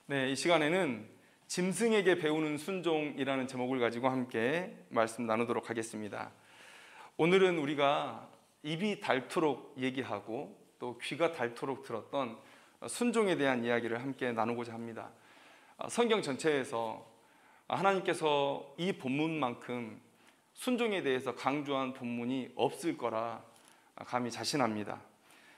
네, 이 시간에는 짐승에게 배우는 순종이라는 제목을 가지고 함께 말씀 나누도록 하겠습니다. 오늘은 우리가 입이 닳도록 얘기하고 또 귀가 닳도록 들었던 순종에 대한 이야기를 함께 나누고자 합니다. 성경 전체에서 하나님께서 이 본문만큼 순종에 대해서 강조한 본문이 없을 거라 감히 자신합니다.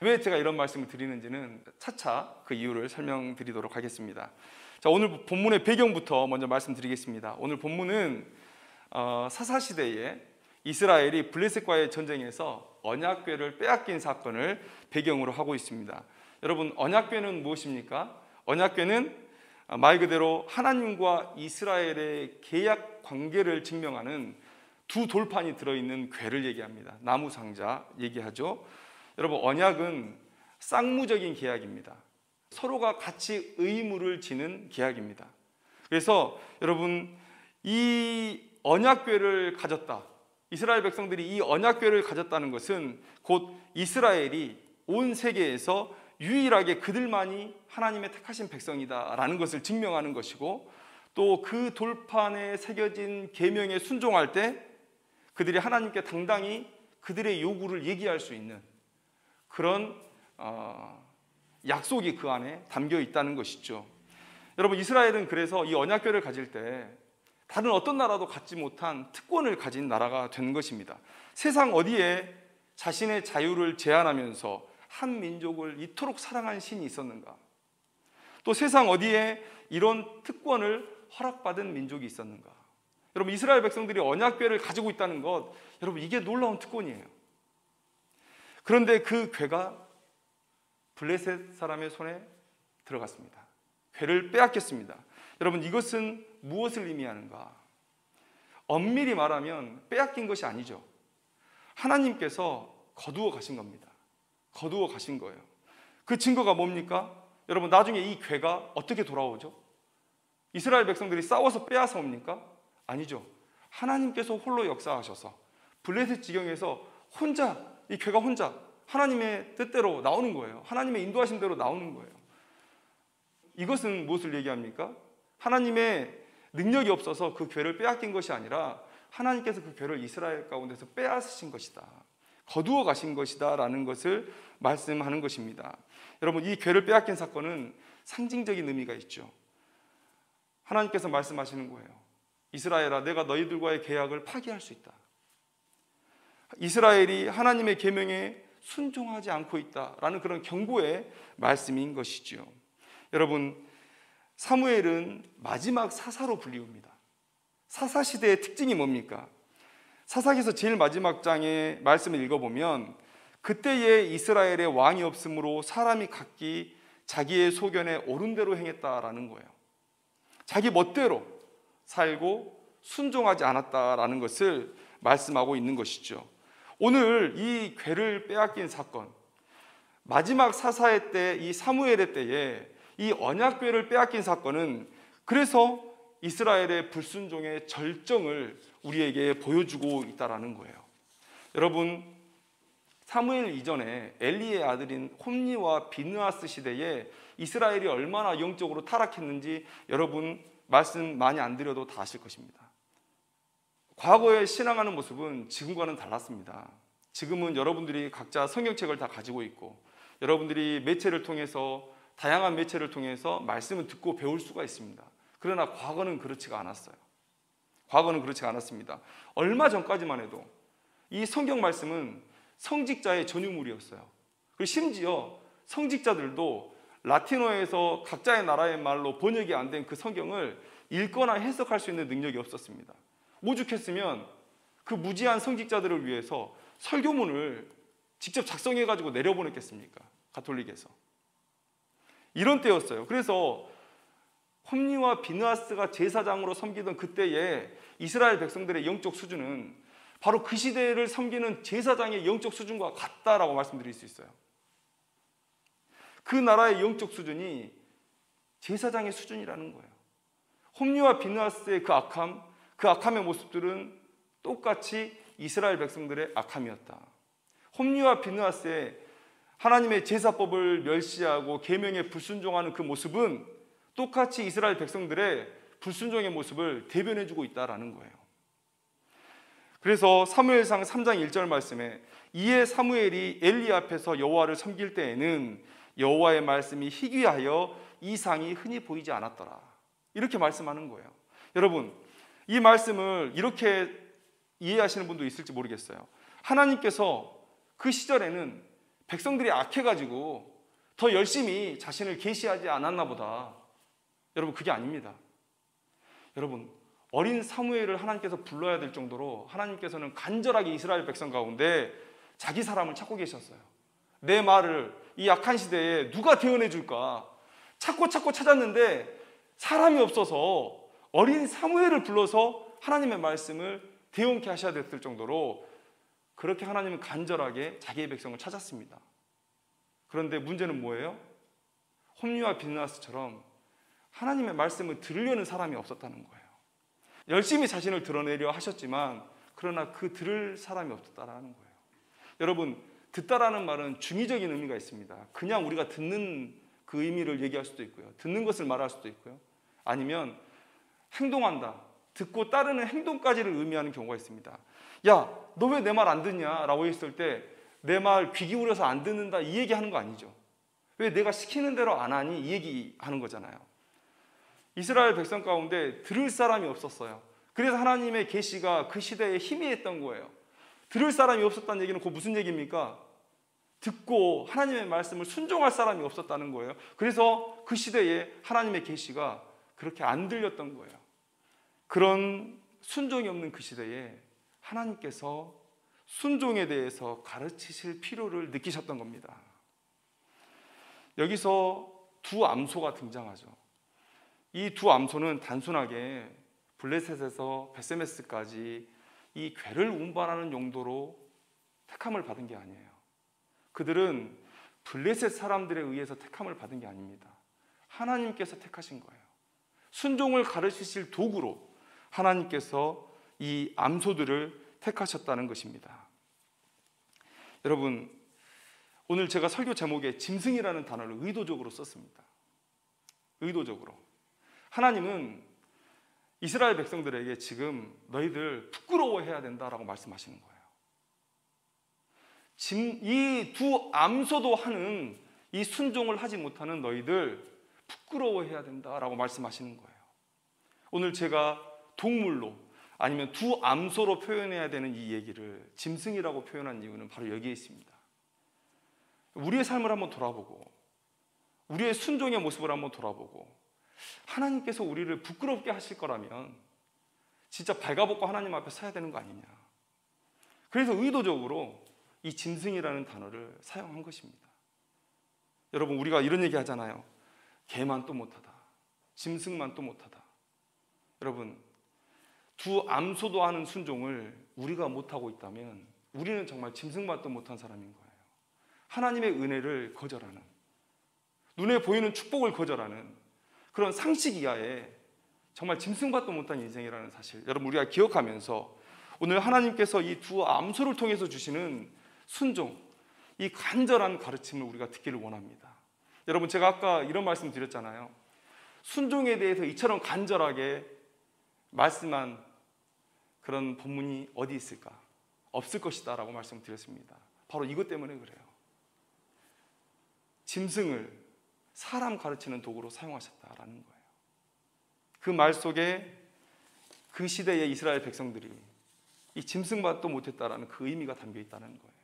왜 제가 이런 말씀을 드리는지는 차차 그 이유를 설명드리도록 하겠습니다. 자, 오늘 본문의 배경부터 먼저 말씀드리겠습니다. 오늘 본문은 사사시대에 이스라엘이 블레셋과의 전쟁에서 언약궤를 빼앗긴 사건을 배경으로 하고 있습니다. 여러분, 언약궤는 무엇입니까? 언약궤는 말 그대로 하나님과 이스라엘의 계약 관계를 증명하는 두 돌판이 들어있는 궤를 얘기합니다. 나무 상자 얘기하죠. 여러분, 언약은 쌍무적인 계약입니다. 서로가 같이 의무를 지는 계약입니다. 그래서 여러분, 이 언약궤를 가졌다, 이스라엘 백성들이 이 언약궤를 가졌다는 것은 곧 이스라엘이 온 세계에서 유일하게 그들만이 하나님의 택하신 백성이다라는 것을 증명하는 것이고, 또 그 돌판에 새겨진 계명에 순종할 때 그들이 하나님께 당당히 그들의 요구를 얘기할 수 있는 그런 약속이 그 안에 담겨 있다는 것이죠. 여러분, 이스라엘은 그래서 이 언약궤를 가질 때 다른 어떤 나라도 갖지 못한 특권을 가진 나라가 된 것입니다. 세상 어디에 자신의 자유를 제한하면서 한 민족을 이토록 사랑한 신이 있었는가? 또 세상 어디에 이런 특권을 허락받은 민족이 있었는가? 여러분, 이스라엘 백성들이 언약궤를 가지고 있다는 것, 여러분, 이게 놀라운 특권이에요. 그런데 그 궤가 블레셋 사람의 손에 들어갔습니다. 궤를 빼앗겼습니다. 여러분, 이것은 무엇을 의미하는가? 엄밀히 말하면 빼앗긴 것이 아니죠. 하나님께서 거두어 가신 겁니다. 거두어 가신 거예요. 그 증거가 뭡니까? 여러분, 나중에 이 궤가 어떻게 돌아오죠? 이스라엘 백성들이 싸워서 빼앗아 옵니까? 아니죠. 하나님께서 홀로 역사하셔서 블레셋 지경에서 혼자, 이 궤가 혼자 하나님의 뜻대로 나오는 거예요. 하나님의 인도하신 대로 나오는 거예요. 이것은 무엇을 얘기합니까? 하나님의 능력이 없어서 그 궤를 빼앗긴 것이 아니라 하나님께서 그 궤를 이스라엘 가운데서 빼앗으신 것이다, 거두어 가신 것이다 라는 것을 말씀하는 것입니다. 여러분, 이 궤를 빼앗긴 사건은 상징적인 의미가 있죠. 하나님께서 말씀하시는 거예요. 이스라엘아, 내가 너희들과의 계약을 파기할 수 있다. 이스라엘이 하나님의 계명에 순종하지 않고 있다라는 그런 경고의 말씀인 것이죠. 여러분, 사무엘은 마지막 사사로 불리웁니다. 사사시대의 특징이 뭡니까? 사사기서 제일 마지막 장의 말씀을 읽어보면 그때에 이스라엘의 왕이 없으므로 사람이 각기 자기의 소견에 옳은 대로 행했다라는 거예요. 자기 멋대로 살고 순종하지 않았다라는 것을 말씀하고 있는 것이죠. 오늘 이 궤를 빼앗긴 사건, 마지막 사사의 때, 이 사무엘의 때에 이 언약궤를 빼앗긴 사건은 그래서 이스라엘의 불순종의 절정을 우리에게 보여주고 있다는 거예요. 여러분, 사무엘 이전에 엘리의 아들인 홈니와 비느하스 시대에 이스라엘이 얼마나 영적으로 타락했는지 여러분 말씀 많이 안 드려도 다 아실 것입니다. 과거에 신앙하는 모습은 지금과는 달랐습니다. 지금은 여러분들이 각자 성경책을 다 가지고 있고 여러분들이 매체를 통해서, 다양한 매체를 통해서 말씀을 듣고 배울 수가 있습니다. 그러나 과거는 그렇지가 않았어요. 과거는 그렇지 않았습니다. 얼마 전까지만 해도 이 성경 말씀은 성직자의 전유물이었어요. 그리고 심지어 성직자들도 라틴어에서 각자의 나라의 말로 번역이 안 된 그 성경을 읽거나 해석할 수 있는 능력이 없었습니다. 오죽했으면 그 무지한 성직자들을 위해서 설교문을 직접 작성해가지고 내려보냈겠습니까? 가톨릭에서. 이런 때였어요. 그래서 홈니와 비느하스가 제사장으로 섬기던 그때에 이스라엘 백성들의 영적 수준은 바로 그 시대를 섬기는 제사장의 영적 수준과 같다라고 말씀드릴 수 있어요. 그 나라의 영적 수준이 제사장의 수준이라는 거예요. 홈니와 비느하스의 그 악함의 모습들은 똑같이 이스라엘 백성들의 악함이었다. 홈니와 비느하스의 하나님의 제사법을 멸시하고 계명에 불순종하는 그 모습은 똑같이 이스라엘 백성들의 불순종의 모습을 대변해주고 있다라는 거예요. 그래서 사무엘상 3장 1절 말씀에 이에 사무엘이 엘리 앞에서 여호와를 섬길 때에는 여호와의 말씀이 희귀하여 이상이 흔히 보이지 않았더라. 이렇게 말씀하는 거예요. 여러분, 이 말씀을 이렇게 이해하시는 분도 있을지 모르겠어요. 하나님께서 그 시절에는 백성들이 악해가지고 더 열심히 자신을 계시하지 않았나 보다. 여러분, 그게 아닙니다. 여러분, 어린 사무엘을 하나님께서 불러야 될 정도로 하나님께서는 간절하게 이스라엘 백성 가운데 자기 사람을 찾고 계셨어요. 내 말을 이 약한 시대에 누가 대언해 줄까 찾고 찾았는데 사람이 없어서 어린 사무엘을 불러서 하나님의 말씀을 대언케 하셔야 됐을 정도로 그렇게 하나님은 간절하게 자기의 백성을 찾았습니다. 그런데 문제는 뭐예요? 홈리와 비느하스처럼 하나님의 말씀을 들으려는 사람이 없었다는 거예요. 열심히 자신을 드러내려 하셨지만 그러나 그 들을 사람이 없었다라는 거예요. 여러분, 듣다라는 말은 중의적인 의미가 있습니다. 그냥 우리가 듣는 그 의미를 얘기할 수도 있고요. 듣는 것을 말할 수도 있고요. 아니면 행동한다, 듣고 따르는 행동까지를 의미하는 경우가 있습니다. 야, 너 왜 내 말 안 듣냐? 라고 했을 때 내 말 귀 기울여서 안 듣는다 이 얘기하는 거 아니죠. 왜 내가 시키는 대로 안 하니? 이 얘기하는 거잖아요. 이스라엘 백성 가운데 들을 사람이 없었어요. 그래서 하나님의 계시가 그 시대에 희미했던 거예요. 들을 사람이 없었다는 얘기는 그 무슨 얘기입니까? 듣고 하나님의 말씀을 순종할 사람이 없었다는 거예요. 그래서 그 시대에 하나님의 계시가 그렇게 안 들렸던 거예요. 그런 순종이 없는 그 시대에 하나님께서 순종에 대해서 가르치실 필요를 느끼셨던 겁니다. 여기서 두 암소가 등장하죠. 이 두 암소는 단순하게 블레셋에서 베세메스까지 이 괴를 운반하는 용도로 택함을 받은 게 아니에요. 그들은 블레셋 사람들에 의해서 택함을 받은 게 아닙니다. 하나님께서 택하신 거예요. 순종을 가르치실 도구로 하나님께서 이 암소들을 택하셨다는 것입니다. 여러분, 오늘 제가 설교 제목에 짐승이라는 단어를 의도적으로 썼습니다. 의도적으로. 하나님은 이스라엘 백성들에게 지금 너희들 부끄러워해야 된다라고 말씀하시는 거예요. 이 두 암소도 하는 이 순종을 하지 못하는 너희들 부끄러워해야 된다라고 말씀하시는 거예요. 오늘 제가 동물로 아니면 두 암소로 표현해야 되는 이 얘기를 짐승이라고 표현한 이유는 바로 여기에 있습니다. 우리의 삶을 한번 돌아보고 우리의 순종의 모습을 한번 돌아보고 하나님께서 우리를 부끄럽게 하실 거라면 진짜 발가벗고 하나님 앞에 서야 되는 거 아니냐. 그래서 의도적으로 이 짐승이라는 단어를 사용한 것입니다. 여러분, 우리가 이런 얘기 하잖아요. 개만 또 못하다, 짐승만 또 못하다. 여러분, 두 암소도 하는 순종을 우리가 못하고 있다면 우리는 정말 짐승만 또 못한 사람인 거예요. 하나님의 은혜를 거절하는, 눈에 보이는 축복을 거절하는 그런 상식 이하의 정말 짐승밭도 못한 인생이라는 사실, 여러분 우리가 기억하면서 오늘 하나님께서 이 두 암소를 통해서 주시는 순종, 이 간절한 가르침을 우리가 듣기를 원합니다. 여러분, 제가 아까 이런 말씀 드렸잖아요. 순종에 대해서 이처럼 간절하게 말씀한 그런 본문이 어디 있을까? 없을 것이다 라고 말씀드렸습니다. 바로 이것 때문에 그래요. 짐승을 사람 가르치는 도구로 사용하셨다라는 거예요. 그 말 속에 그 시대의 이스라엘 백성들이 이 짐승밭도 못했다라는 그 의미가 담겨 있다는 거예요.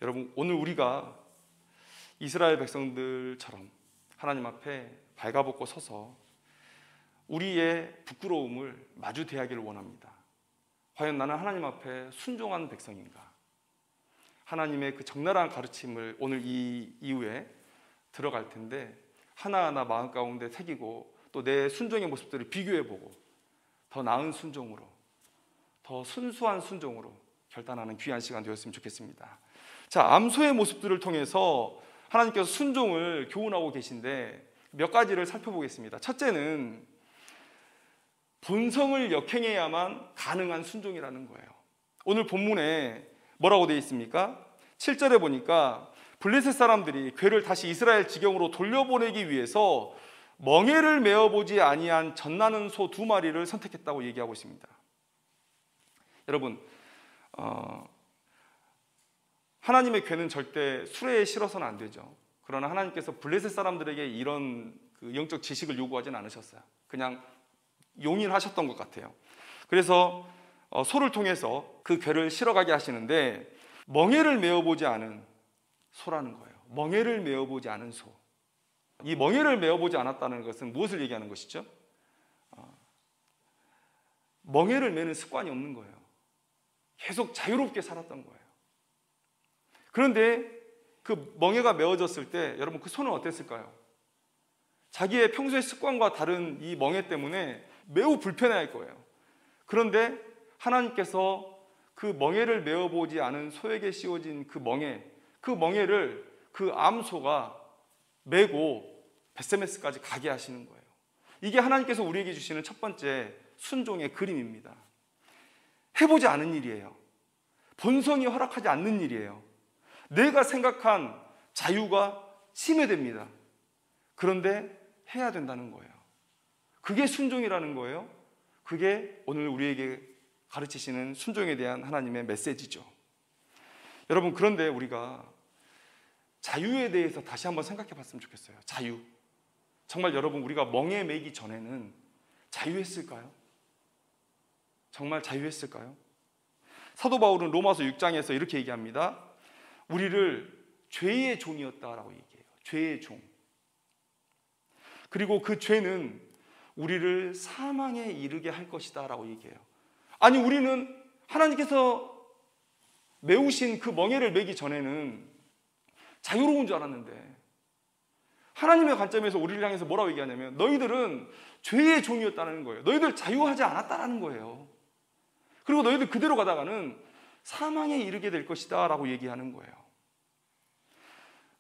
여러분, 오늘 우리가 이스라엘 백성들처럼 하나님 앞에 발가벗고 서서 우리의 부끄러움을 마주 대하기를 원합니다. 과연 나는 하나님 앞에 순종한 백성인가? 하나님의 그 적나라한 가르침을 오늘 이 이후에 들어갈 텐데 하나하나 마음 가운데 새기고 또 내 순종의 모습들을 비교해보고 더 나은 순종으로, 더 순수한 순종으로 결단하는 귀한 시간 되었으면 좋겠습니다. 자, 암소의 모습들을 통해서 하나님께서 순종을 교훈하고 계신데 몇 가지를 살펴보겠습니다. 첫째는 본성을 역행해야만 가능한 순종이라는 거예요. 오늘 본문에 뭐라고 되어 있습니까? 7절에 보니까 블레셋 사람들이 괴를 다시 이스라엘 지경으로 돌려보내기 위해서 멍에를 메어보지 아니한 젖나는 소 2마리를 선택했다고 얘기하고 있습니다. 여러분, 하나님의 괴는 절대 수레에 실어서는 안 되죠. 그러나 하나님께서 블레셋 사람들에게 이런 영적 지식을 요구하지는 않으셨어요. 그냥 용인하셨던 것 같아요. 그래서 소를 통해서 그 괴를 실어가게 하시는데, 멍에를 메어보지 않은 소라는 거예요. 멍에를 메어보지 않은 소. 이 멍에를 메어보지 않았다는 것은 무엇을 얘기하는 것이죠? 멍에를 메는 습관이 없는 거예요. 계속 자유롭게 살았던 거예요. 그런데 그 멍에가 메어졌을 때 여러분, 그 소는 어땠을까요? 자기의 평소의 습관과 다른 이 멍에 때문에 매우 불편해할 거예요. 그런데 하나님께서 그 멍에를 메어보지 않은 소에게 씌워진 그 멍에를 그 암소가 메고 베세메스까지 가게 하시는 거예요. 이게 하나님께서 우리에게 주시는 첫 번째 순종의 그림입니다. 해보지 않은 일이에요. 본성이 허락하지 않는 일이에요. 내가 생각한 자유가 침해됩니다. 그런데 해야 된다는 거예요. 그게 순종이라는 거예요. 그게 오늘 우리에게 가르치시는 순종에 대한 하나님의 메시지죠. 여러분, 그런데 우리가 자유에 대해서 다시 한번 생각해 봤으면 좋겠어요. 자유. 정말 여러분, 우리가 멍에 매기 전에는 자유했을까요? 정말 자유했을까요? 사도 바울은 로마서 6장에서 이렇게 얘기합니다. 우리를 죄의 종이었다라고 얘기해요. 죄의 종. 그리고 그 죄는 우리를 사망에 이르게 할 것이다 라고 얘기해요. 아니, 우리는 하나님께서 메우신 그 멍에를 매기 전에는 자유로운 줄 알았는데, 하나님의 관점에서 우리를 향해서 뭐라고 얘기하냐면, 너희들은 죄의 종이었다는 거예요. 너희들 자유하지 않았다는 거예요. 그리고 너희들 그대로 가다가는 사망에 이르게 될 것이다 라고 얘기하는 거예요.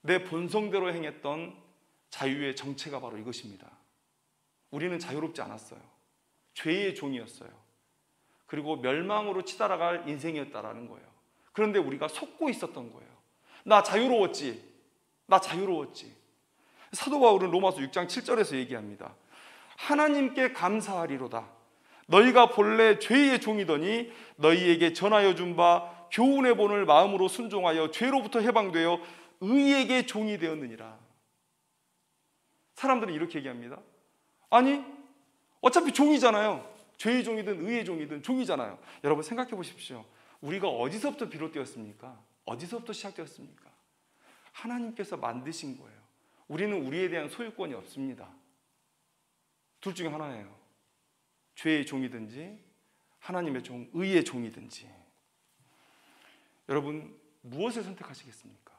내 본성대로 행했던 자유의 정체가 바로 이것입니다. 우리는 자유롭지 않았어요. 죄의 종이었어요. 그리고 멸망으로 치달아갈 인생이었다라는 거예요. 그런데 우리가 속고 있었던 거예요. 나 자유로웠지. 나 자유로웠지. 사도 바울은 로마서 6장 7절에서 얘기합니다. 하나님께 감사하리로다. 너희가 본래 죄의 종이더니 너희에게 전하여 준 바 교훈의 본을 마음으로 순종하여 죄로부터 해방되어 의에게 종이 되었느니라. 사람들은 이렇게 얘기합니다. 아니, 어차피 종이잖아요. 죄의 종이든 의의 종이든 종이잖아요. 여러분, 생각해 보십시오. 우리가 어디서부터 비롯되었습니까? 어디서부터 시작되었습니까? 하나님께서 만드신 거예요. 우리는 우리에 대한 소유권이 없습니다. 둘 중에 하나예요. 죄의 종이든지 하나님의 종, 의의 종이든지. 여러분, 무엇을 선택하시겠습니까?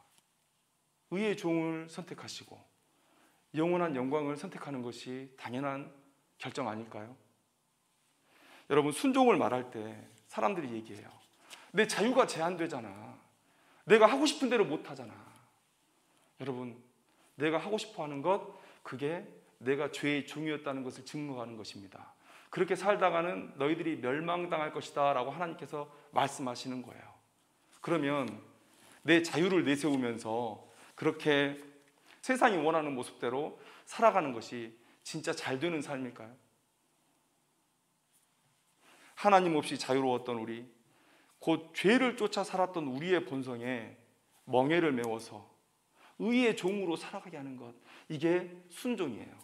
의의 종을 선택하시고 영원한 영광을 선택하는 것이 당연한 결정 아닐까요? 여러분, 순종을 말할 때 사람들이 얘기해요. 내 자유가 제한되잖아. 내가 하고 싶은 대로 못하잖아. 여러분, 내가 하고 싶어 하는 것, 그게 내가 죄의 종이었다는 것을 증거하는 것입니다. 그렇게 살다가는 너희들이 멸망당할 것이다 라고 하나님께서 말씀하시는 거예요. 그러면 내 자유를 내세우면서 그렇게 세상이 원하는 모습대로 살아가는 것이 진짜 잘 되는 삶일까요? 하나님 없이 자유로웠던 우리, 곧 죄를 쫓아 살았던 우리의 본성에 멍에를 메워서 의의 종으로 살아가게 하는 것, 이게 순종이에요.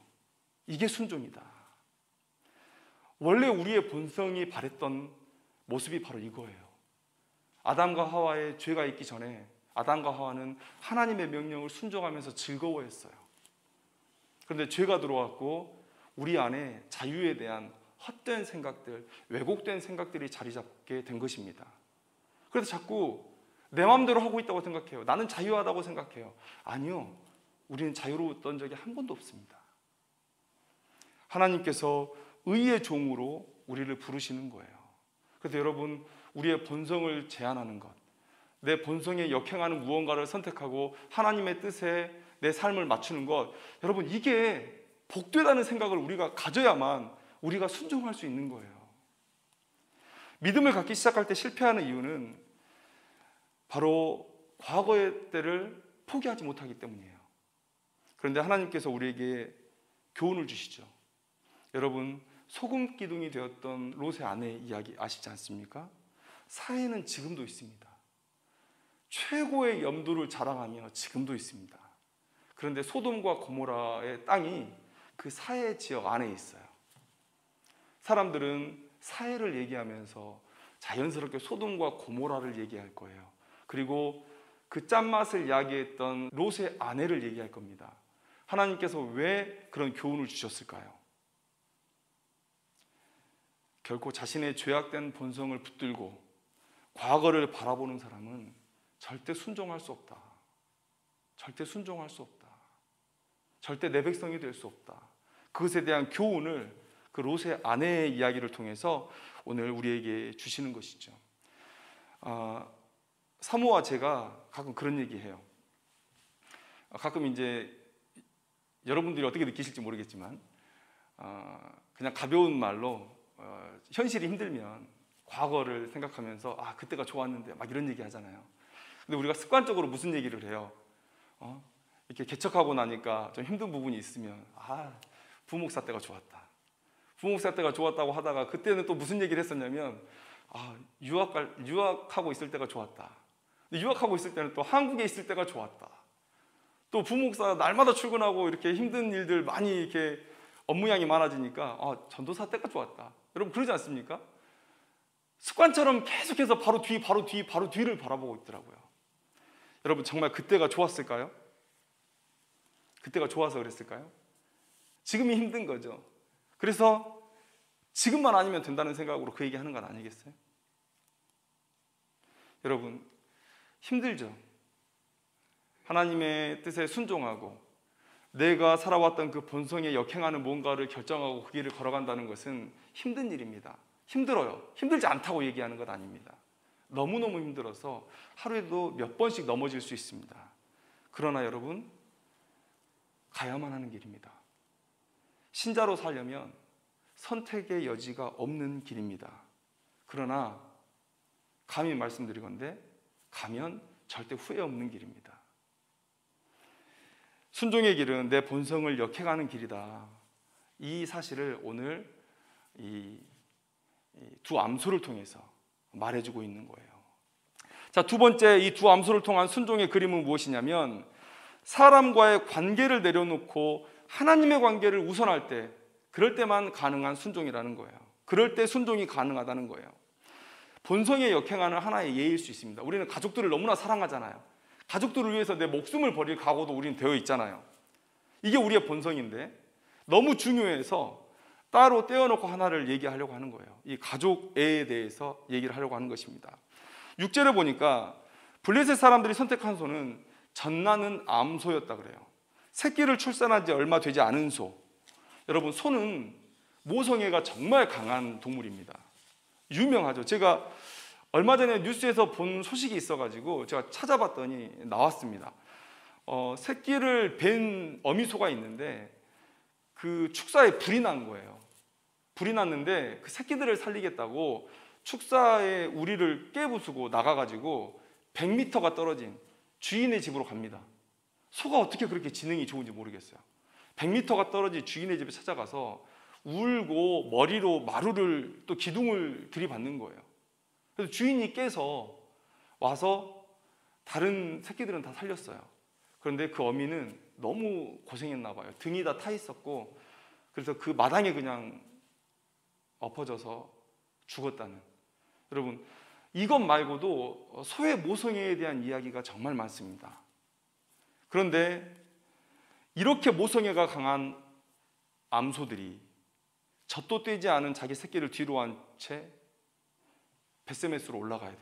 이게 순종이다. 원래 우리의 본성이 바랬던 모습이 바로 이거예요. 아담과 하와의 죄가 있기 전에 아담과 하와는 하나님의 명령을 순종하면서 즐거워했어요. 그런데 죄가 들어왔고 우리 안에 자유에 대한 헛된 생각들, 왜곡된 생각들이 자리 잡게 된 것입니다. 그래서 자꾸 내 마음대로 하고 있다고 생각해요. 나는 자유하다고 생각해요. 아니요, 우리는 자유로웠던 적이 한 번도 없습니다. 하나님께서 의의 종으로 우리를 부르시는 거예요. 그래서 여러분, 우리의 본성을 제한하는 것, 내 본성에 역행하는 무언가를 선택하고 하나님의 뜻에 내 삶을 맞추는 것, 여러분, 이게 복되다는 생각을 우리가 가져야만 우리가 순종할 수 있는 거예요. 믿음을 갖기 시작할 때 실패하는 이유는 바로 과거의 때를 포기하지 못하기 때문이에요. 그런데 하나님께서 우리에게 교훈을 주시죠. 여러분, 소금 기둥이 되었던 롯의 아내의 이야기 아시지 않습니까? 사해는 지금도 있습니다. 최고의 염도를 자랑하며 지금도 있습니다. 그런데 소돔과 고모라의 땅이 그 사해 지역 안에 있어요. 사람들은 사해를 얘기하면서 자연스럽게 소돔과 고모라를 얘기할 거예요. 그리고 그 짠맛을 이야기했던 롯의 아내를 얘기할 겁니다. 하나님께서 왜 그런 교훈을 주셨을까요? 결코 자신의 죄악된 본성을 붙들고 과거를 바라보는 사람은 절대 순종할 수 없다. 절대 순종할 수 없다. 절대 내 백성이 될 수 없다. 그것에 대한 교훈을 그 롯의 아내의 이야기를 통해서 오늘 우리에게 주시는 것이죠. 사모와 제가 가끔 그런 얘기해요. 가끔 이제 여러분들이 어떻게 느끼실지 모르겠지만 그냥 가벼운 말로 현실이 힘들면 과거를 생각하면서 그때가 좋았는데 막 이런 얘기 하잖아요. 근데 우리가 습관적으로 무슨 얘기를 해요? 이렇게 개척하고 나니까 좀 힘든 부분이 있으면 부목사 때가 좋았다. 부목사 때가 좋았다고 하다가 그때는 또 무슨 얘기를 했었냐면 유학하고 있을 때가 좋았다. 근데 유학하고 있을 때는 또 한국에 있을 때가 좋았다. 또 부목사 날마다 출근하고 이렇게 힘든 일들 많이 이렇게 업무량이 많아지니까 전도사 때가 좋았다. 여러분 그러지 않습니까? 습관처럼 계속해서 바로 뒤를 바라보고 있더라고요. 여러분 정말 그때가 좋았을까요? 그때가 좋아서 그랬을까요? 지금이 힘든 거죠. 그래서 지금만 아니면 된다는 생각으로 그 얘기하는 건 아니겠어요? 여러분 힘들죠. 하나님의 뜻에 순종하고 내가 살아왔던 그 본성에 역행하는 뭔가를 결정하고 그 길을 걸어간다는 것은 힘든 일입니다. 힘들어요. 힘들지 않다고 얘기하는 것 아닙니다. 너무너무 힘들어서 하루에도 몇 번씩 넘어질 수 있습니다. 그러나 여러분 가야만 하는 길입니다. 신자로 살려면 선택의 여지가 없는 길입니다. 그러나 감히 말씀드리건대 가면 절대 후회 없는 길입니다. 순종의 길은 내 본성을 역행하는 길이다. 이 사실을 오늘 이 두 암소를 통해서 말해주고 있는 거예요. 자, 두 번째 이 두 암소를 통한 순종의 그림은 무엇이냐면 사람과의 관계를 내려놓고 하나님의 관계를 우선할 때 그럴 때만 가능한 순종이라는 거예요. 그럴 때 순종이 가능하다는 거예요. 본성에 역행하는 하나의 예일 수 있습니다. 우리는 가족들을 너무나 사랑하잖아요. 가족들을 위해서 내 목숨을 버릴 각오도 우리는 되어 있잖아요. 이게 우리의 본성인데 너무 중요해서 따로 떼어놓고 하나를 얘기하려고 하는 거예요. 이 가족에 대해서 얘기를 하려고 하는 것입니다. 6절을 보니까 블레셋 사람들이 선택한 소는 젖나는 암소였다 그래요. 새끼를 출산한 지 얼마 되지 않은 소. 여러분 소는 모성애가 정말 강한 동물입니다. 유명하죠. 제가 얼마 전에 뉴스에서 본 소식이 있어가지고 제가 찾아봤더니 나왔습니다. 새끼를 뵌 어미소가 있는데 그 축사에 불이 난 거예요. 불이 났는데 그 새끼들을 살리겠다고 축사의 우리를 깨부수고 나가가지고 100m가 떨어진 주인의 집으로 갑니다. 소가 어떻게 그렇게 지능이 좋은지 모르겠어요. 100m가 떨어진 주인의 집에 찾아가서 울고 머리로 마루를 또 기둥을 들이받는 거예요. 그래서 주인이 깨서 와서 다른 새끼들은 다 살렸어요. 그런데 그 어미는 너무 고생했나 봐요. 등이 다 타 있었고 그래서 그 마당에 그냥 엎어져서 죽었다는. 여러분 이것 말고도 소의 모성애에 대한 이야기가 정말 많습니다. 그런데 이렇게 모성애가 강한 암소들이 젖도 떼지 않은 자기 새끼를 뒤로 한 채 벳세메스로 올라가야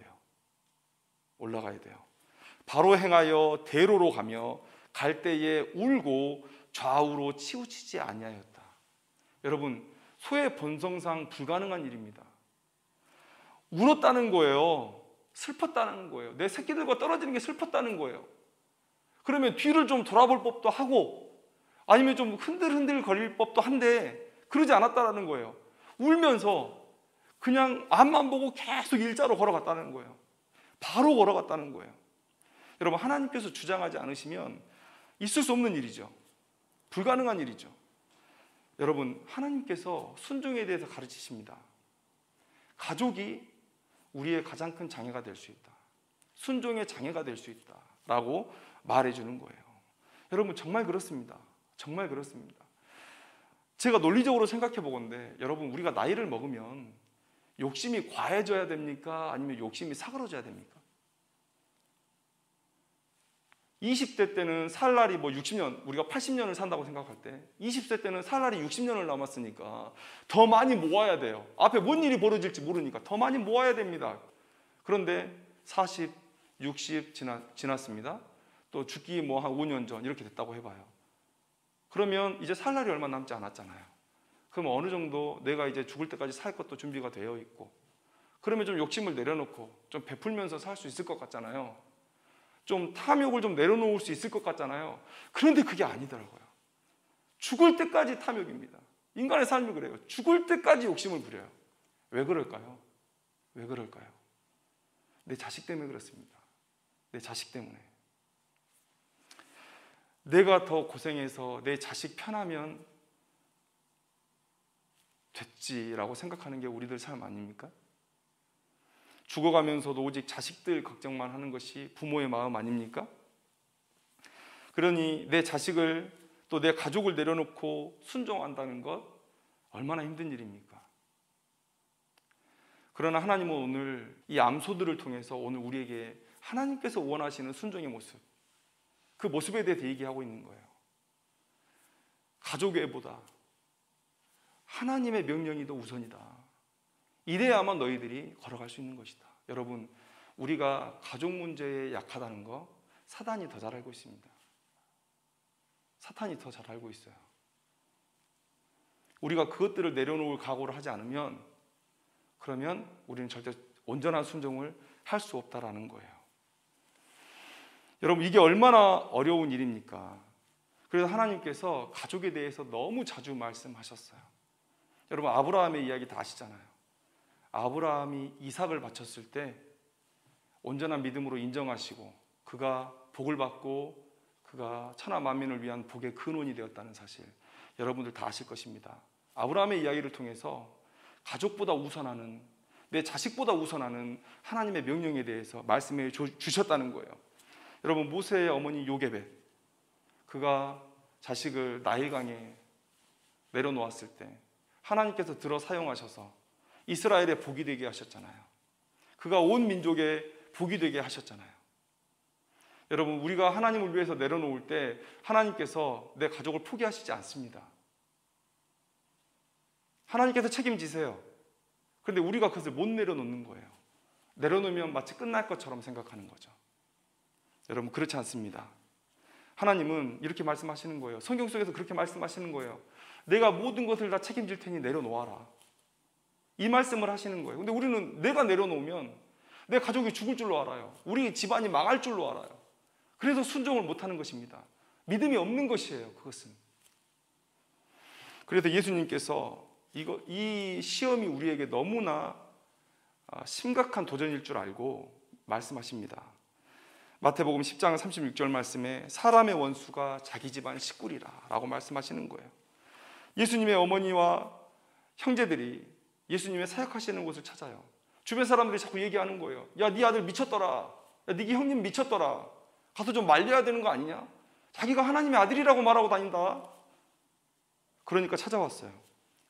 돼요. 바로 행하여 대로로 가며 갈 때에 울고 좌우로 치우치지 아니하였다. 여러분 소의 본성상 불가능한 일입니다. 울었다는 거예요. 슬펐다는 거예요. 내 새끼들과 떨어지는 게 슬펐다는 거예요. 그러면 뒤를 좀 돌아볼 법도 하고 아니면 좀 흔들흔들 거릴 법도 한데 그러지 않았다는 거예요. 울면서 그냥 앞만 보고 계속 일자로 걸어갔다는 거예요. 바로 걸어갔다는 거예요. 여러분, 하나님께서 주장하지 않으시면 있을 수 없는 일이죠. 불가능한 일이죠. 여러분, 하나님께서 순종에 대해서 가르치십니다. 가족이 우리의 가장 큰 장애가 될 수 있다. 순종의 장애가 될 수 있다 라고 말해주는 거예요. 여러분, 정말 그렇습니다. 정말 그렇습니다. 제가 논리적으로 생각해 보건데, 여러분, 우리가 나이를 먹으면 욕심이 과해져야 됩니까? 아니면 욕심이 사그러져야 됩니까? 20대 때는 살 날이 60년, 우리가 80년을 산다고 생각할 때 20세 때는 살 날이 60년을 남았으니까 더 많이 모아야 돼요. 앞에 뭔 일이 벌어질지 모르니까 더 많이 모아야 됩니다. 그런데 40, 60 지났습니다. 또 죽기 한 5년 전 이렇게 됐다고 해봐요. 그러면 이제 살 날이 얼마 남지 않았잖아요. 그럼 어느 정도 내가 이제 죽을 때까지 살 것도 준비가 되어 있고, 그러면 좀 욕심을 내려놓고 좀 베풀면서 살 수 있을 것 같잖아요. 좀 탐욕을 좀 내려놓을 수 있을 것 같잖아요. 그런데 그게 아니더라고요. 죽을 때까지 탐욕입니다. 인간의 삶이 그래요. 죽을 때까지 욕심을 부려요. 왜 그럴까요? 왜 그럴까요? 내 자식 때문에 그렇습니다. 내 자식 때문에. 내가 더 고생해서 내 자식 편하면 됐지라고 생각하는 게 우리들 삶 아닙니까? 죽어가면서도 오직 자식들 걱정만 하는 것이 부모의 마음 아닙니까? 그러니 내 자식을 또 내 가족을 내려놓고 순종한다는 것 얼마나 힘든 일입니까? 그러나 하나님은 오늘 이 암소들을 통해서 오늘 우리에게 하나님께서 원하시는 순종의 모습, 그 모습에 대해 얘기하고 있는 거예요. 가족 외보다 하나님의 명령이 더 우선이다. 이래야만 너희들이 걸어갈 수 있는 것이다. 여러분, 우리가 가족 문제에 약하다는 거 사단이 더 잘 알고 있습니다. 사탄이 더 잘 알고 있어요. 우리가 그것들을 내려놓을 각오를 하지 않으면, 그러면 우리는 절대 온전한 순종을 할 수 없다라는 거예요. 여러분, 이게 얼마나 어려운 일입니까? 그래서 하나님께서 가족에 대해서 너무 자주 말씀하셨어요. 여러분, 아브라함의 이야기 다 아시잖아요. 아브라함이 이삭을 바쳤을 때 온전한 믿음으로 인정하시고 그가 복을 받고 그가 천하 만민을 위한 복의 근원이 되었다는 사실, 여러분들 다 아실 것입니다. 아브라함의 이야기를 통해서 가족보다 우선하는, 내 자식보다 우선하는 하나님의 명령에 대해서 말씀해 주셨다는 거예요. 여러분, 모세의 어머니 요게벳, 그가 자식을 나일강에 내려놓았을 때 하나님께서 들어 사용하셔서 이스라엘의 복이 되게 하셨잖아요. 그가 온 민족의 복이 되게 하셨잖아요. 여러분, 우리가 하나님을 위해서 내려놓을 때 하나님께서 내 가족을 포기하시지 않습니다. 하나님께서 책임지세요. 그런데 우리가 그것을 못 내려놓는 거예요. 내려놓으면 마치 끝날 것처럼 생각하는 거죠. 여러분, 그렇지 않습니다. 하나님은 이렇게 말씀하시는 거예요. 성경 속에서 그렇게 말씀하시는 거예요. 내가 모든 것을 다 책임질 테니 내려놓아라. 이 말씀을 하시는 거예요. 근데 우리는 내가 내려놓으면 내 가족이 죽을 줄로 알아요. 우리 집안이 망할 줄로 알아요. 그래서 순종을 못하는 것입니다. 믿음이 없는 것이에요, 그것은. 그래서 예수님께서 이 시험이 우리에게 너무나 심각한 도전일 줄 알고 말씀하십니다. 마태복음 10장 36절 말씀에 사람의 원수가 자기 집안 식구리라 라고 말씀하시는 거예요. 예수님의 어머니와 형제들이 예수님의 사역하시는 곳을 찾아요. 주변 사람들이 자꾸 얘기하는 거예요. 야, 네 아들 미쳤더라. 야, 네 형님 미쳤더라. 가서 좀 말려야 되는 거 아니냐? 자기가 하나님의 아들이라고 말하고 다닌다. 그러니까 찾아왔어요.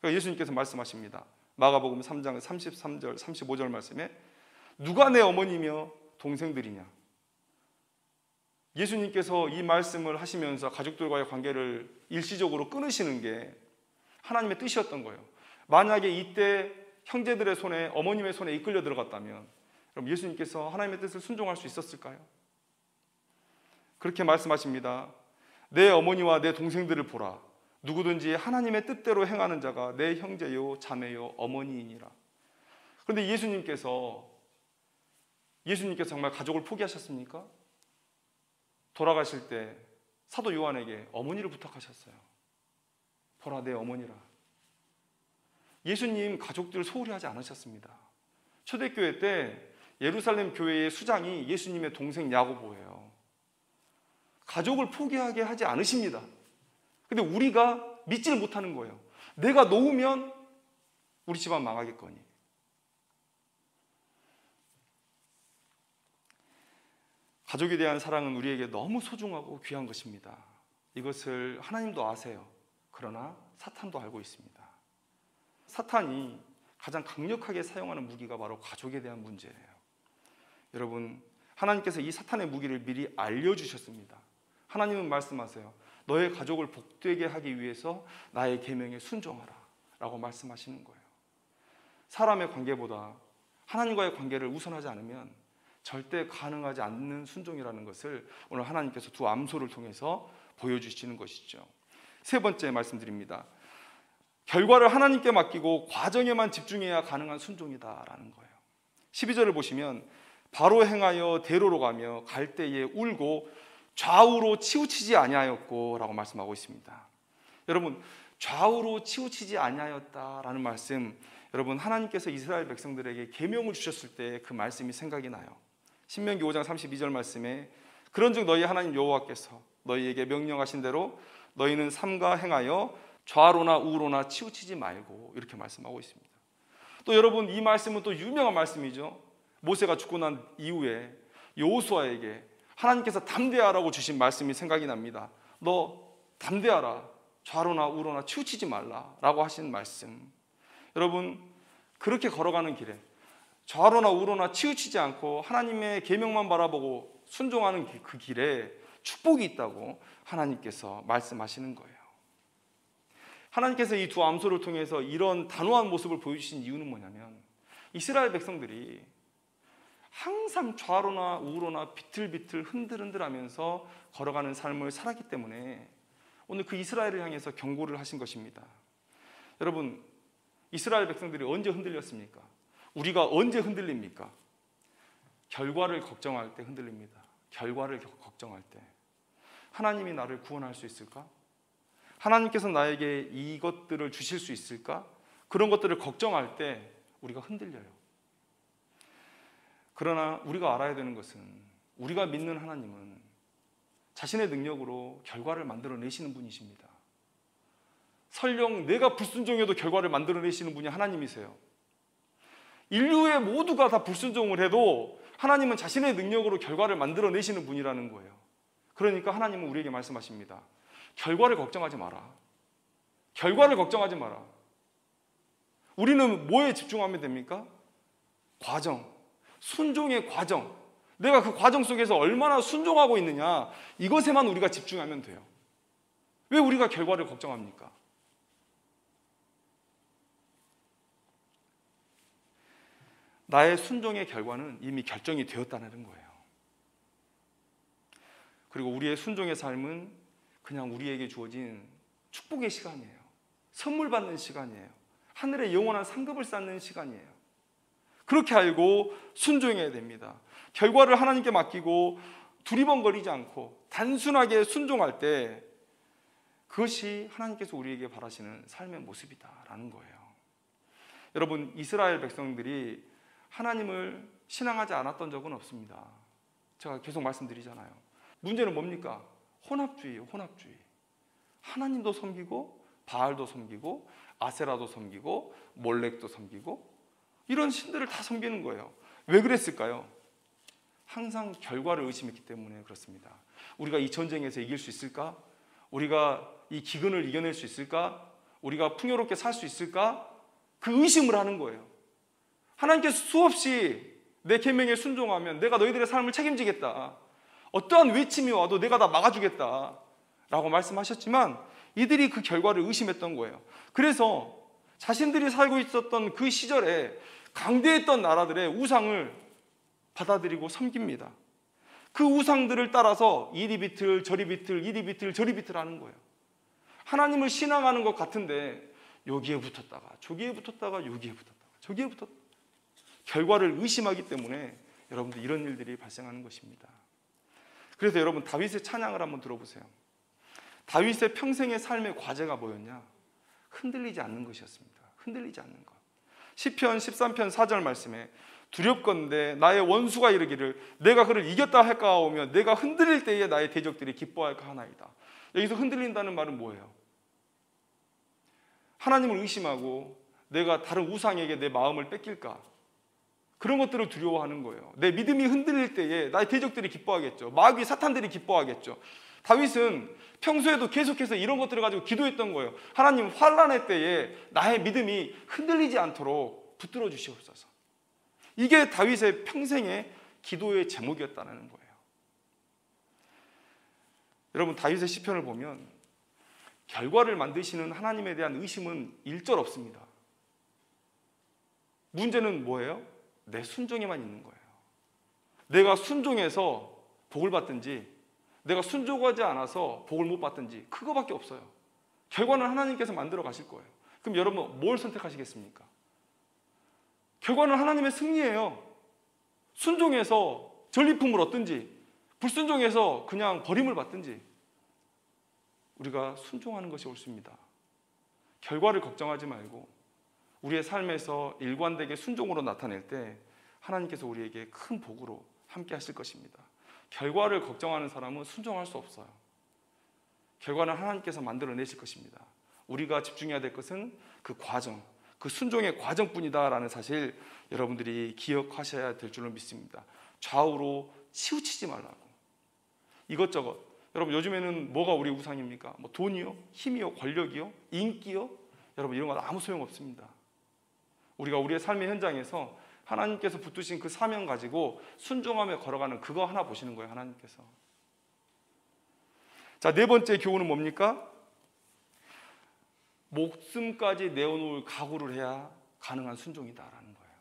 그러니까 예수님께서 말씀하십니다. 마가복음 3장 33절 35절 말씀에 누가 내 어머니며 동생들이냐? 예수님께서 이 말씀을 하시면서 가족들과의 관계를 일시적으로 끊으시는 게 하나님의 뜻이었던 거예요. 만약에 이때 형제들의 손에, 어머님의 손에 이끌려 들어갔다면 그럼 예수님께서 하나님의 뜻을 순종할 수 있었을까요? 그렇게 말씀하십니다. 내 어머니와 내 동생들을 보라. 누구든지 하나님의 뜻대로 행하는 자가 내 형제요 자매요 어머니이니라. 그런데 예수님께서 정말 가족을 포기하셨습니까? 돌아가실 때 사도 요한에게 어머니를 부탁하셨어요. 보라, 내 어머니라. 예수님 가족들을 소홀히 하지 않으셨습니다. 초대교회 때 예루살렘 교회의 수장이 예수님의 동생 야고보예요. 가족을 포기하게 하지 않으십니다. 근데 우리가 믿지를 못하는 거예요. 내가 놓으면 우리 집안 망하겠거니. 가족에 대한 사랑은 우리에게 너무 소중하고 귀한 것입니다. 이것을 하나님도 아세요. 그러나 사탄도 알고 있습니다. 사탄이 가장 강력하게 사용하는 무기가 바로 가족에 대한 문제예요. 여러분, 하나님께서 이 사탄의 무기를 미리 알려주셨습니다. 하나님은 말씀하세요. 너의 가족을 복되게 하기 위해서 나의 계명에 순종하라 라고 말씀하시는 거예요. 사람의 관계보다 하나님과의 관계를 우선하지 않으면 절대 가능하지 않는 순종이라는 것을 오늘 하나님께서 두 암소를 통해서 보여주시는 것이죠. 세 번째 말씀드립니다. 결과를 하나님께 맡기고 과정에만 집중해야 가능한 순종이다라는 거예요. 12절을 보시면 바로 행하여 대로로 가며 갈 때에 울고 좌우로 치우치지 아니하였고 라고 말씀하고 있습니다. 여러분, 좌우로 치우치지 아니하였다라는 말씀, 여러분 하나님께서 이스라엘 백성들에게 계명을 주셨을 때 그 말씀이 생각이 나요. 신명기 5장 32절 말씀에 그런즉 너희 하나님 여호와께서 너희에게 명령하신 대로 너희는 삼가 행하여 좌로나 우로나 치우치지 말고 이렇게 말씀하고 있습니다. 또 여러분, 이 말씀은 또 유명한 말씀이죠. 모세가 죽고 난 이후에 여호수아에게 하나님께서 담대하라고 주신 말씀이 생각이 납니다. 너 담대하라, 좌로나 우로나 치우치지 말라라고 하신 말씀. 여러분, 그렇게 걸어가는 길에 좌로나 우로나 치우치지 않고 하나님의 계명만 바라보고 순종하는 그 길에 축복이 있다고 하나님께서 말씀하시는 거예요. 하나님께서 이 두 암소를 통해서 이런 단호한 모습을 보여주신 이유는 뭐냐면 이스라엘 백성들이 항상 좌로나 우로나 비틀비틀 흔들흔들하면서 걸어가는 삶을 살았기 때문에 오늘 그 이스라엘을 향해서 경고를 하신 것입니다. 여러분, 이스라엘 백성들이 언제 흔들렸습니까? 우리가 언제 흔들립니까? 결과를 걱정할 때 흔들립니다. 결과를 걱정할 때. 하나님이 나를 구원할 수 있을까? 하나님께서 나에게 이것들을 주실 수 있을까? 그런 것들을 걱정할 때 우리가 흔들려요. 그러나 우리가 알아야 되는 것은 우리가 믿는 하나님은 자신의 능력으로 결과를 만들어내시는 분이십니다. 설령 내가 불순종해도 결과를 만들어내시는 분이 하나님이세요. 인류의 모두가 다 불순종을 해도 하나님은 자신의 능력으로 결과를 만들어내시는 분이라는 거예요. 그러니까 하나님은 우리에게 말씀하십니다. 결과를 걱정하지 마라. 결과를 걱정하지 마라. 우리는 뭐에 집중하면 됩니까? 과정, 순종의 과정. 내가 그 과정 속에서 얼마나 순종하고 있느냐, 이것에만 우리가 집중하면 돼요. 왜 우리가 결과를 걱정합니까? 나의 순종의 결과는 이미 결정이 되었다는 거예요. 그리고 우리의 순종의 삶은 그냥 우리에게 주어진 축복의 시간이에요. 선물 받는 시간이에요. 하늘의 영원한 상급을 쌓는 시간이에요. 그렇게 알고 순종해야 됩니다. 결과를 하나님께 맡기고 두리번거리지 않고 단순하게 순종할 때 그것이 하나님께서 우리에게 바라시는 삶의 모습이다라는 거예요. 여러분, 이스라엘 백성들이 하나님을 신앙하지 않았던 적은 없습니다. 제가 계속 말씀드리잖아요. 문제는 뭡니까? 혼합주의예요. 혼합주의. 하나님도 섬기고 바알도 섬기고 아세라도 섬기고 몰렉도 섬기고 이런 신들을 다 섬기는 거예요. 왜 그랬을까요? 항상 결과를 의심했기 때문에 그렇습니다. 우리가 이 전쟁에서 이길 수 있을까? 우리가 이 기근을 이겨낼 수 있을까? 우리가 풍요롭게 살 수 있을까? 그 의심을 하는 거예요. 하나님께서 수없이 내 계명에 순종하면 내가 너희들의 삶을 책임지겠다. 어떠한 외침이 와도 내가 다 막아주겠다 라고 말씀하셨지만 이들이 그 결과를 의심했던 거예요. 그래서 자신들이 살고 있었던 그 시절에 강대했던 나라들의 우상을 받아들이고 섬깁니다. 그 우상들을 따라서 이리 비틀 저리 비틀 이리 비틀 저리 비틀 하는 거예요. 하나님을 신앙하는 것 같은데 여기에 붙었다가 저기에 붙었다가 여기에 붙었다가 저기에 붙었다가 결과를 의심하기 때문에 여러분들 이런 일들이 발생하는 것입니다. 그래서 여러분, 다윗의 찬양을 한번 들어보세요. 다윗의 평생의 삶의 과제가 뭐였냐? 흔들리지 않는 것이었습니다. 흔들리지 않는 것. 시편 13편 4절 말씀에 두렵건대 나의 원수가 이르기를 내가 그를 이겼다 할까하오며 내가 흔들릴 때에 나의 대적들이 기뻐할까 하나이다. 여기서 흔들린다는 말은 뭐예요? 하나님을 의심하고 내가 다른 우상에게 내 마음을 뺏길까? 그런 것들을 두려워하는 거예요. 내 믿음이 흔들릴 때에 나의 대적들이 기뻐하겠죠. 마귀 사탄들이 기뻐하겠죠. 다윗은 평소에도 계속해서 이런 것들을 가지고 기도했던 거예요. 하나님, 환난의 때에 나의 믿음이 흔들리지 않도록 붙들어 주시옵소서. 이게 다윗의 평생의 기도의 제목이었다는 거예요. 여러분, 다윗의 시편을 보면 결과를 만드시는 하나님에 대한 의심은 일절 없습니다. 문제는 뭐예요? 내 순종에만 있는 거예요. 내가 순종해서 복을 받든지 내가 순종하지 않아서 복을 못 받든지 그거밖에 없어요. 결과는 하나님께서 만들어 가실 거예요. 그럼 여러분 뭘 선택하시겠습니까? 결과는 하나님의 승리예요. 순종해서 전리품을 얻든지 불순종해서 그냥 버림을 받든지 우리가 순종하는 것이 옳습니다. 결과를 걱정하지 말고 우리의 삶에서 일관되게 순종으로 나타낼 때 하나님께서 우리에게 큰 복으로 함께 하실 것입니다. 결과를 걱정하는 사람은 순종할 수 없어요. 결과는 하나님께서 만들어내실 것입니다. 우리가 집중해야 될 것은 그 과정, 그 순종의 과정뿐이다라는 사실 여러분들이 기억하셔야 될 줄로 믿습니다. 좌우로 치우치지 말라고. 이것저것. 여러분 요즘에는 뭐가 우리 우상입니까? 뭐 돈이요? 힘이요? 권력이요? 인기요? 여러분 이런 건 아무 소용없습니다. 우리가 우리의 삶의 현장에서 하나님께서 붙드신 그 사명 가지고 순종하며 걸어가는 그거 하나 보시는 거예요. 하나님께서. 자, 네 번째 교훈은 뭡니까? 목숨까지 내어놓을 각오를 해야 가능한 순종이다라는 거예요.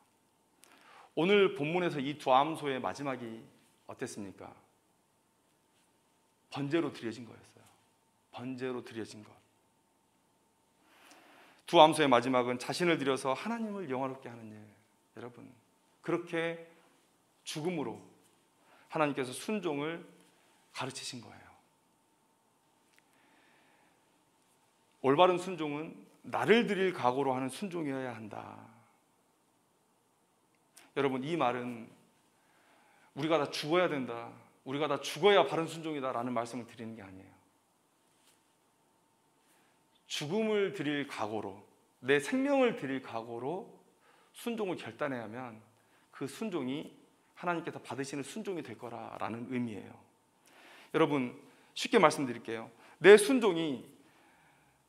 오늘 본문에서 이 두 암소의 마지막이 어땠습니까? 번제로 드려진 거였어요. 번제로 드려진 것. 두 암소의 마지막은 자신을 들여서 하나님을 영화롭게 하는 일. 여러분, 그렇게 죽음으로 하나님께서 순종을 가르치신 거예요. 올바른 순종은 나를 드릴 각오로 하는 순종이어야 한다. 여러분, 이 말은 우리가 다 죽어야 된다, 우리가 다 죽어야 바른 순종이다라는 말씀을 드리는 게 아니에요. 죽음을 드릴 각오로, 내 생명을 드릴 각오로 순종을 결단해야 하면 그 순종이 하나님께서 받으시는 순종이 될 거라는 의미예요. 여러분, 쉽게 말씀드릴게요. 내 순종이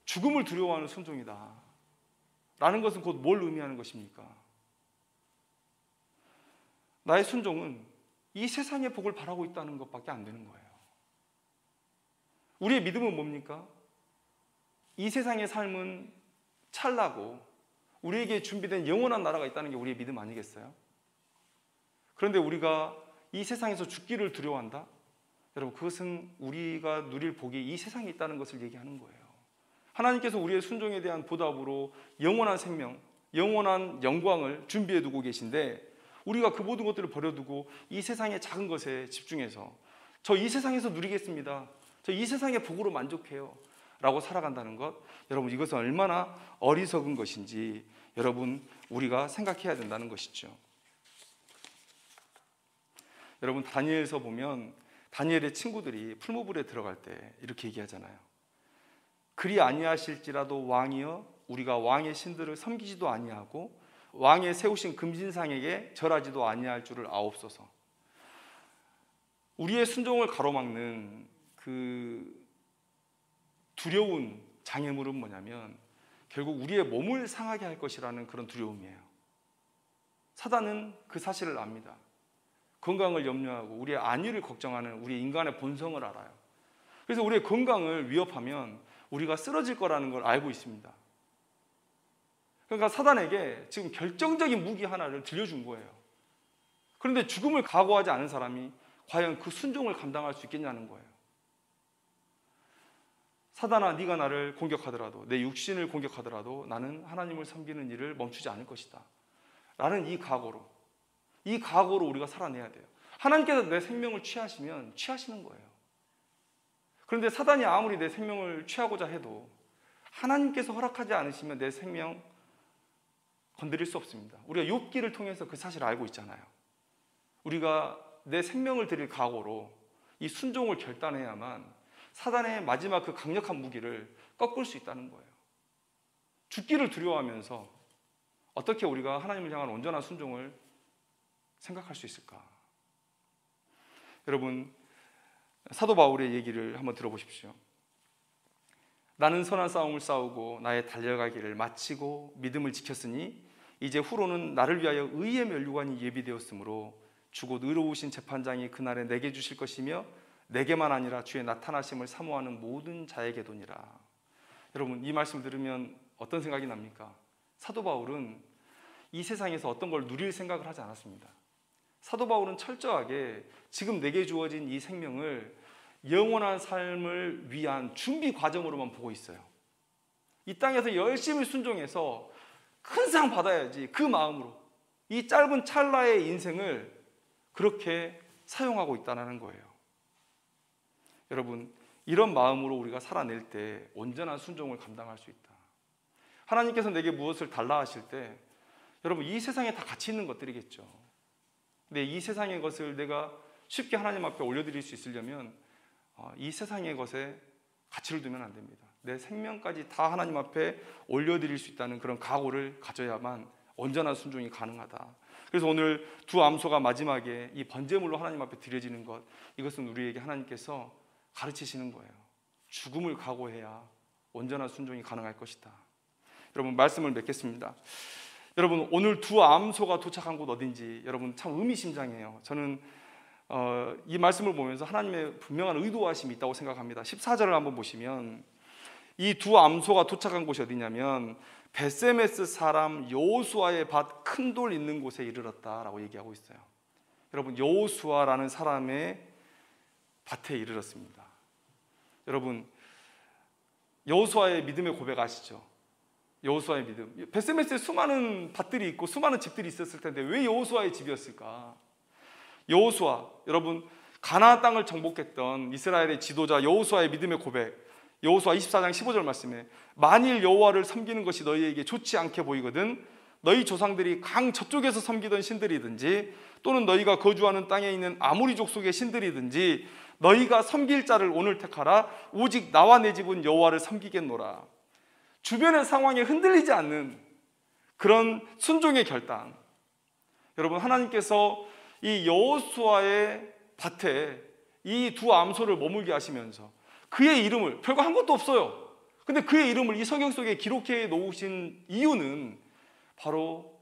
죽음을 두려워하는 순종이다 라는 것은 곧 뭘 의미하는 것입니까? 나의 순종은 이 세상의 복을 바라고 있다는 것밖에 안 되는 거예요. 우리의 믿음은 뭡니까? 이 세상의 삶은 찰나고 우리에게 준비된 영원한 나라가 있다는 게 우리의 믿음 아니겠어요? 그런데 우리가 이 세상에서 죽기를 두려워한다? 여러분, 그것은 우리가 누릴 복이 이 세상에 있다는 것을 얘기하는 거예요. 하나님께서 우리의 순종에 대한 보답으로 영원한 생명, 영원한 영광을 준비해 두고 계신데 우리가 그 모든 것들을 버려두고 이 세상의 작은 것에 집중해서 저 이 세상에서 누리겠습니다, 저 이 세상의 복으로 만족해요 라고 살아간다는 것, 여러분 이것은 얼마나 어리석은 것인지 여러분 우리가 생각해야 된다는 것이죠. 여러분, 다니엘서 보면 다니엘의 친구들이 풀무불에 들어갈 때 이렇게 얘기하잖아요. 그리 아니하실지라도 왕이여 우리가 왕의 신들을 섬기지도 아니하고 왕의 세우신 금신상에게 절하지도 아니할 줄을 아옵소서. 우리의 순종을 가로막는 그 두려운 장애물은 뭐냐면 결국 우리의 몸을 상하게 할 것이라는 그런 두려움이에요. 사단은 그 사실을 압니다. 건강을 염려하고 우리의 안위를 걱정하는 우리 인간의 본성을 알아요. 그래서 우리의 건강을 위협하면 우리가 쓰러질 거라는 걸 알고 있습니다. 그러니까 사단에게 지금 결정적인 무기 하나를 들려준 거예요. 그런데 죽음을 각오하지 않은 사람이 과연 그 순종을 감당할 수 있겠냐는 거예요. 사단아, 네가 나를 공격하더라도, 내 육신을 공격하더라도 나는 하나님을 섬기는 일을 멈추지 않을 것이다 라는 이 각오로 우리가 살아내야 돼요. 하나님께서 내 생명을 취하시면 취하시는 거예요. 그런데 사단이 아무리 내 생명을 취하고자 해도 하나님께서 허락하지 않으시면 내 생명 건드릴 수 없습니다. 우리가 욥기를 통해서 그 사실을 알고 있잖아요. 우리가 내 생명을 드릴 각오로 이 순종을 결단해야만 사단의 마지막 그 강력한 무기를 꺾을 수 있다는 거예요. 죽기를 두려워하면서 어떻게 우리가 하나님을 향한 온전한 순종을 생각할 수 있을까? 여러분, 사도 바울의 얘기를 한번 들어보십시오. 나는 선한 싸움을 싸우고 나의 달려가기를 마치고 믿음을 지켰으니 이제 후로는 나를 위하여 의의 면류관이 예비되었으므로 주곧 의로우신 재판장이 그날에 내게 주실 것이며 내게만 아니라 주의 나타나심을 사모하는 모든 자에게도니라. 여러분, 이 말씀을 들으면 어떤 생각이 납니까? 사도 바울은 이 세상에서 어떤 걸 누릴 생각을 하지 않았습니다. 사도 바울은 철저하게 지금 내게 주어진 이 생명을 영원한 삶을 위한 준비 과정으로만 보고 있어요. 이 땅에서 열심히 순종해서 큰 상 받아야지, 그 마음으로 이 짧은 찰나의 인생을 그렇게 사용하고 있다는 거예요. 여러분, 이런 마음으로 우리가 살아낼 때 온전한 순종을 감당할 수 있다. 하나님께서 내게 무엇을 달라 하실 때 여러분, 이 세상에 다 가치 있는 것들이겠죠. 근데 이 세상의 것을 내가 쉽게 하나님 앞에 올려드릴 수 있으려면 이 세상의 것에 가치를 두면 안 됩니다. 내 생명까지 다 하나님 앞에 올려드릴 수 있다는 그런 각오를 가져야만 온전한 순종이 가능하다. 그래서 오늘 두 암소가 마지막에 이 번제물로 하나님 앞에 드려지는 것, 이것은 우리에게 하나님께서 가르치시는 거예요. 죽음을 각오해야 온전한 순종이 가능할 것이다. 여러분, 말씀을 맺겠습니다. 여러분, 오늘 두 암소가 도착한 곳 어딘지 여러분 참 의미심장해요. 저는 이 말씀을 보면서 하나님의 분명한 의도하심이 있다고 생각합니다. 14절을 한번 보시면 이 두 암소가 도착한 곳이 어디냐면 베세메스 사람 여호수아의 밭 큰 돌 있는 곳에 이르렀다라고 얘기하고 있어요. 여러분, 여호수아라는 사람의 밭에 이르렀습니다. 여러분, 여호수아의 믿음의 고백 아시죠? 여호수아의 믿음. 베세메스에 수많은 밭들이 있고 수많은 집들이 있었을 텐데 왜 여호수아의 집이었을까? 여호수아, 여러분, 가나안 땅을 정복했던 이스라엘의 지도자 여호수아의 믿음의 고백. 여호수아 24장 15절 말씀에 만일 여호와를 섬기는 것이 너희에게 좋지 않게 보이거든 너희 조상들이 강 저쪽에서 섬기던 신들이든지 또는 너희가 거주하는 땅에 있는 아모리 족속의 신들이든지 너희가 섬길 자를 오늘 택하라. 오직 나와 내 집은 여호와를 섬기겠노라. 주변의 상황에 흔들리지 않는 그런 순종의 결단. 여러분, 하나님께서 이 여호수아의 밭에 이 두 암소를 머물게 하시면서 그의 이름을, 별거 한 것도 없어요. 근데 그의 이름을 이 성경 속에 기록해 놓으신 이유는 바로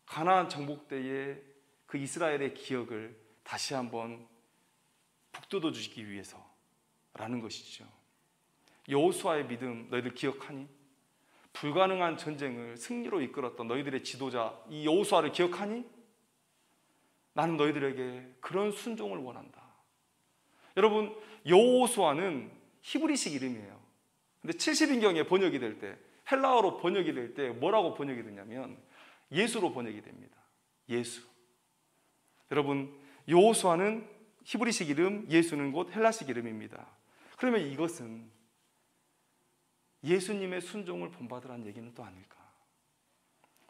가나안 정복 때의 그 이스라엘의 기억을 다시 한번 북돋워 주시기 위해서라는 것이죠. 여호수아의 믿음 너희들 기억하니? 불가능한 전쟁을 승리로 이끌었던 너희들의 지도자 이 여호수아를 기억하니? 나는 너희들에게 그런 순종을 원한다. 여러분, 여호수아는 히브리식 이름이에요. 근데 70인경에 번역이 될 때, 헬라어로 번역이 될 때 뭐라고 번역이 되냐면 예수로 번역이 됩니다. 예수. 여러분, 여호수아는 히브리식 이름, 예수는 곧 헬라식 이름입니다. 그러면 이것은 예수님의 순종을 본받으라는 얘기는 또 아닐까?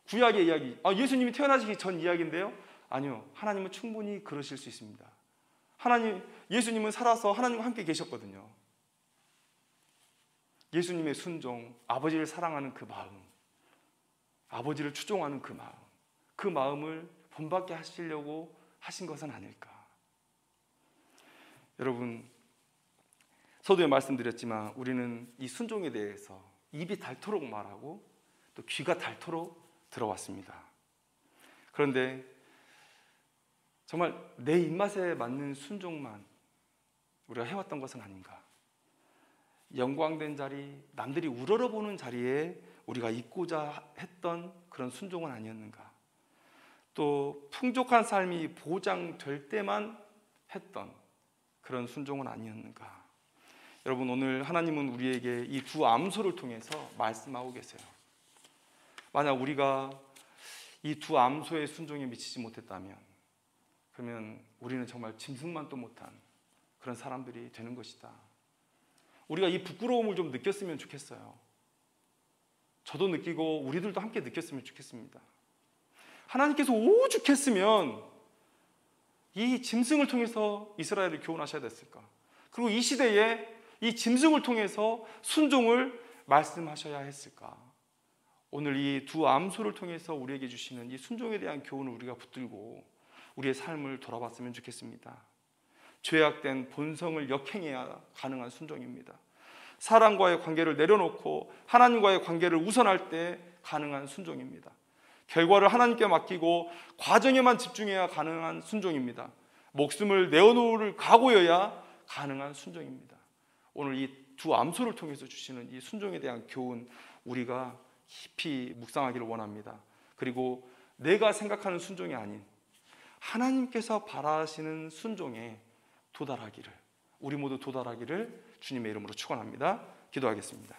구약의 이야기, 예수님이 태어나시기 전 이야기인데요? 아니요, 하나님은 충분히 그러실 수 있습니다. 예수님은 살아서 하나님과 함께 계셨거든요. 예수님의 순종, 아버지를 사랑하는 그 마음, 아버지를 추종하는 그 마음을 본받게 하시려고 하신 것은 아닐까? 여러분, 서두에 말씀드렸지만 우리는 이 순종에 대해서 입이 닳도록 말하고 또 귀가 닳도록 들어왔습니다. 그런데 정말 내 입맛에 맞는 순종만 우리가 해왔던 것은 아닌가? 영광된 자리, 남들이 우러러보는 자리에 우리가 있고자 했던 그런 순종은 아니었는가? 또 풍족한 삶이 보장될 때만 했던 그런 순종은 아니었는가? 여러분, 오늘 하나님은 우리에게 이 두 암소를 통해서 말씀하고 계세요. 만약 우리가 이 두 암소의 순종에 미치지 못했다면 그러면 우리는 정말 짐승만도 못한 그런 사람들이 되는 것이다. 우리가 이 부끄러움을 좀 느꼈으면 좋겠어요. 저도 느끼고 우리들도 함께 느꼈으면 좋겠습니다. 하나님께서 오죽했으면 이 짐승을 통해서 이스라엘을 교훈하셔야 됐을까? 그리고 이 시대에 이 짐승을 통해서 순종을 말씀하셔야 했을까? 오늘 이 두 암소를 통해서 우리에게 주시는 이 순종에 대한 교훈을 우리가 붙들고 우리의 삶을 돌아봤으면 좋겠습니다. 죄악된 본성을 역행해야 가능한 순종입니다. 사람과의 관계를 내려놓고 하나님과의 관계를 우선할 때 가능한 순종입니다. 결과를 하나님께 맡기고 과정에만 집중해야 가능한 순종입니다. 목숨을 내어놓을 각오여야 가능한 순종입니다. 오늘 이 두 암소를 통해서 주시는 이 순종에 대한 교훈 우리가 깊이 묵상하기를 원합니다. 그리고 내가 생각하는 순종이 아닌 하나님께서 바라시는 순종에 도달하기를, 우리 모두 도달하기를 주님의 이름으로 축원합니다. 기도하겠습니다.